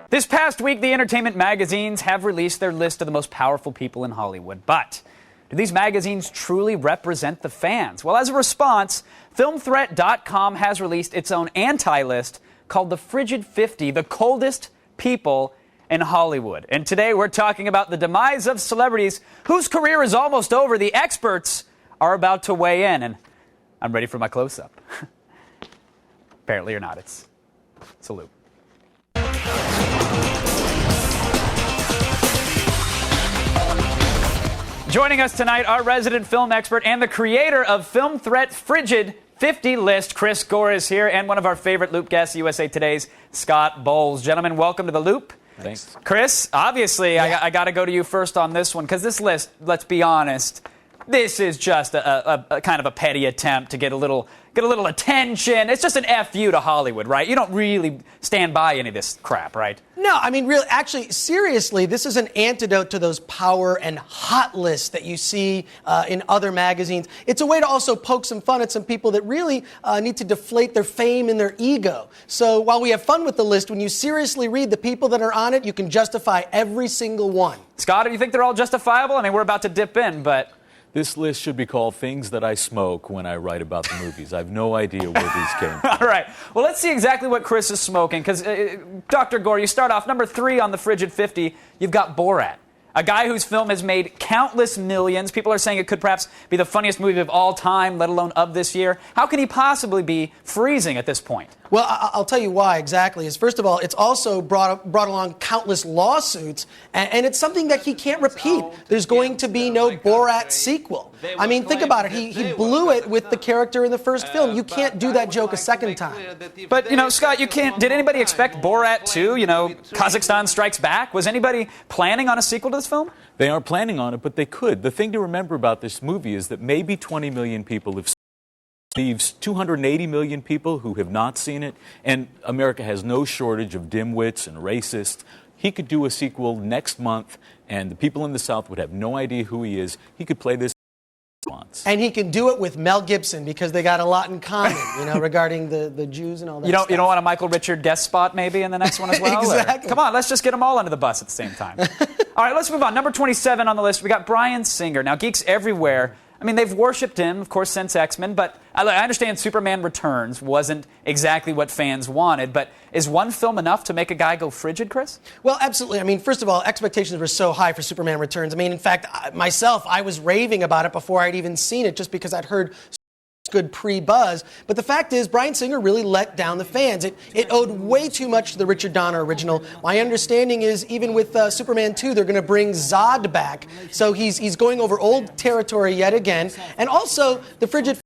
This past week, the entertainment magazines have released their list of the most powerful people in Hollywood. But do these magazines truly represent the fans? Well, as a response, FilmThreat.com has released its own anti-list called the Frigid 50, the coldest people in Hollywood. And today we're talking about the demise of celebrities whose career is almost over. The experts are about to weigh in, and I'm ready for my close-up. Apparently you're not. It's a loop. Joining us tonight, our resident film expert and the creator of Film Threat's Frigid 50 list, Chris Gore, is here, and one of our favorite Loop guests, USA Today's Scott Bowles. Gentlemen, welcome to the Loop. Thanks. Chris, obviously, I got to go to you first on this one, because this list, let's be honest, this is just a kind of a petty attempt to get a little attention. It's just an FU to Hollywood, right? You don't really stand by any of this crap, right? No, I mean, really, actually, seriously, this is an antidote to those power and hot lists that you see in other magazines. It's a way to also poke some fun at some people that really need to deflate their fame and their ego. So while we have fun with the list, when you seriously read the people that are on it, you can justify every single one. Scott, do you think they're all justifiable? I mean, we're about to dip in, but... This list should be called Things That I Smoke When I Write About the Movies. I have no idea where these came from. All right. Well, let's see exactly what Chris is smoking, because, Dr. Gore, you start off number 3 on the Frigid 50. You've got Borat, a guy whose film has made countless millions. People are saying it could perhaps be the funniest movie of all time, let alone of this year. How can he possibly be freezing at this point? Well, I'll tell you why exactly. Is first of all, it's also brought along countless lawsuits, and it's something that he can't repeat. There's going to be no Borat sequel. I mean, think about it. He blew it with the character in the first film. You can't do that joke a second time. But, you know, Scott, you can't... Did anybody expect Borat 2? You know, Kazakhstan Strikes Back? Was anybody planning on a sequel to this film? They aren't planning on it, but they could. The thing to remember about this movie is that maybe 20 million people have seen it. Leaves 280 million people who have not seen it, and America has no shortage of dimwits and racists. He could do a sequel next month, and the people in the South would have no idea who he is. He could play this once. And he can do it with Mel Gibson, because they got a lot in common, you know, regarding the Jews and all that stuff. You don't want a Michael Richard guest spot maybe in the next one as well? Exactly. Come on, let's just get them all under the bus at the same time. All right, let's move on. Number 27 on the list, we got Bryan Singer. Now, geeks everywhere, I mean, they've worshipped him, of course, since X-Men, but I understand Superman Returns wasn't exactly what fans wanted, but is one film enough to make a guy go frigid, Chris? Well, absolutely. I mean, first of all, expectations were so high for Superman Returns. I mean, in fact, myself, I was raving about it before I'd even seen it, just because I'd heard good pre-buzz. But the fact is, Bryan Singer really let down the fans. It owed way too much to the Richard Donner original. My understanding is, even with Superman 2, they're going to bring Zod back. So he's going over old territory yet again. And also, the Frigid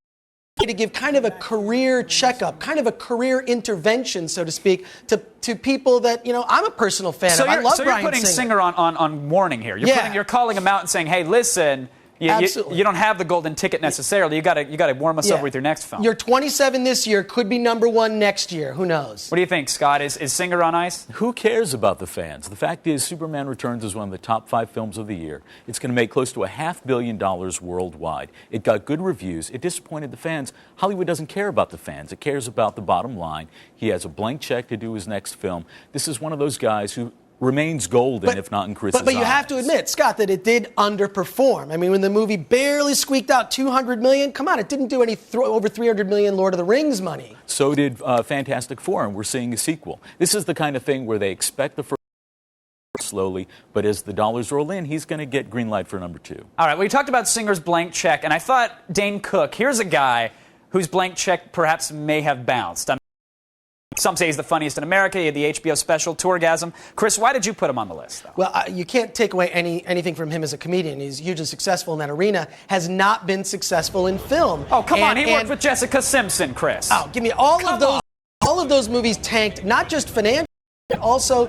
to give kind of a career checkup, kind of a career intervention, so to speak, to people that, you know, I'm a personal fan of. I love Bryan Singer. So you're putting Singer on warning here. You're calling him out and saying, hey, listen... You don't have the golden ticket necessarily. You got to warm us over with your next film. You're 27 this year, could be number 1 next year. Who knows? What do you think, Scott? Is Singer on ice? Who cares about the fans? The fact is, Superman Returns is one of the top 5 films of the year. It's going to make close to $500 million worldwide. It got good reviews. It disappointed the fans. Hollywood doesn't care about the fans. It cares about the bottom line. He has a blank check to do his next film. This is one of those guys who remains golden, if not in Chris's eyes. But you have to admit, Scott, that it did underperform. I mean, when the movie barely squeaked out $200 million, come on, it didn't do any over $300 million Lord of the Rings money. So did Fantastic Four, and we're seeing a sequel. This is the kind of thing where they expect the first slowly, but as the dollars roll in, he's going to get green light for number 2. All right, well, you talked about Singer's blank check, and I thought Dane Cook, here's a guy whose blank check perhaps may have bounced. Some say he's the funniest in America. He had the HBO special, Tourgasm. Chris, why did you put him on the list, though? Well, you can't take away anything from him as a comedian. He's hugely successful in that arena. Has not been successful in film. Oh, come on. He worked with Jessica Simpson, Chris. Oh, give me all of those movies tanked, not just financially, but also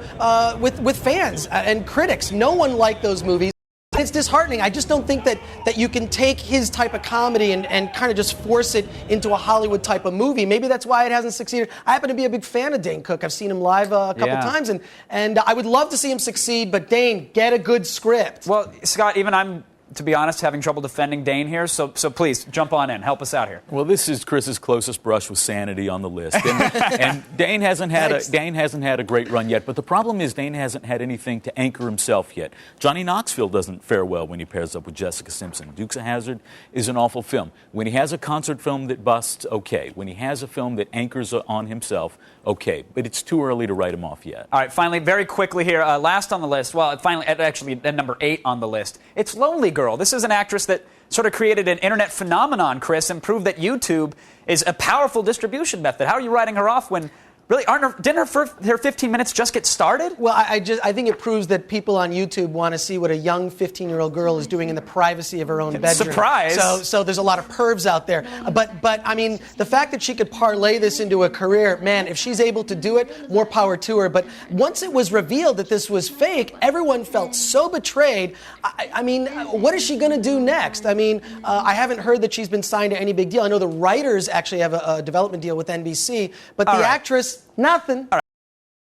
with fans and critics. No one liked those movies. It's disheartening. I just don't think that you can take his type of comedy and kind of just force it into a Hollywood type of movie. Maybe that's why it hasn't succeeded. I happen to be a big fan of Dane Cook. I've seen him live a couple times, and I would love to see him succeed, but Dane, get a good script. Well, Scott, even I'm to be honest, having trouble defending Dane here, so please jump on in. Help us out here. Well, this is Chris's closest brush with sanity on the list. And Dane hasn't had a great run yet, but the problem is Dane hasn't had anything to anchor himself yet. Johnny Knoxville doesn't fare well when he pairs up with Jessica Simpson. Dukes of Hazzard is an awful film. When he has a concert film that busts, okay. When he has a film that anchors on himself, okay. But it's too early to write him off yet. All right, finally, very quickly here, last on the list, well, finally, actually, at number 8 on the list, it's Lonely Girl. This is an actress that sort of created an internet phenomenon, Chris, and proved that YouTube is a powerful distribution method. How are you writing her off when... Really, didn't her 15 minutes just get started? Well, I think it proves that people on YouTube want to see what a young 15-year-old girl is doing in the privacy of her own bedroom. Surprise! So there's a lot of pervs out there. But I mean, the fact that she could parlay this into a career, man, if she's able to do it, more power to her. But once it was revealed that this was fake, everyone felt so betrayed. I mean, what is she going to do next? I mean, I haven't heard that she's been signed to any big deal. I know the writers actually have a development deal with NBC, but the actress... Nothing. All right.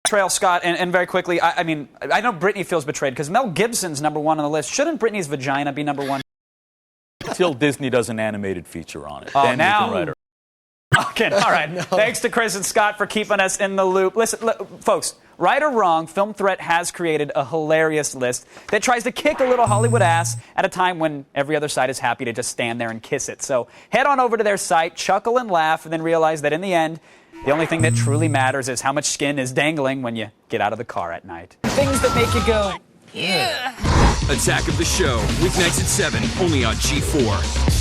Trail, Scott, and very quickly, I mean, I know Britney feels betrayed because Mel Gibson's number 1 on the list. Shouldn't Britney's vagina be number 1? Until Disney does an animated feature on it. Oh, then now? you can write her. Okay, all right. No. Thanks to Chris and Scott for keeping us in the loop. Listen, folks, right or wrong, Film Threat has created a hilarious list that tries to kick a little Hollywood ass at a time when every other side is happy to just stand there and kiss it. So head on over to their site, chuckle and laugh, and then realize that in the end, the only thing that truly matters is how much skin is dangling when you get out of the car at night. Things that make you go, yeah. Attack of the Show, weeknights at 7, only on G4.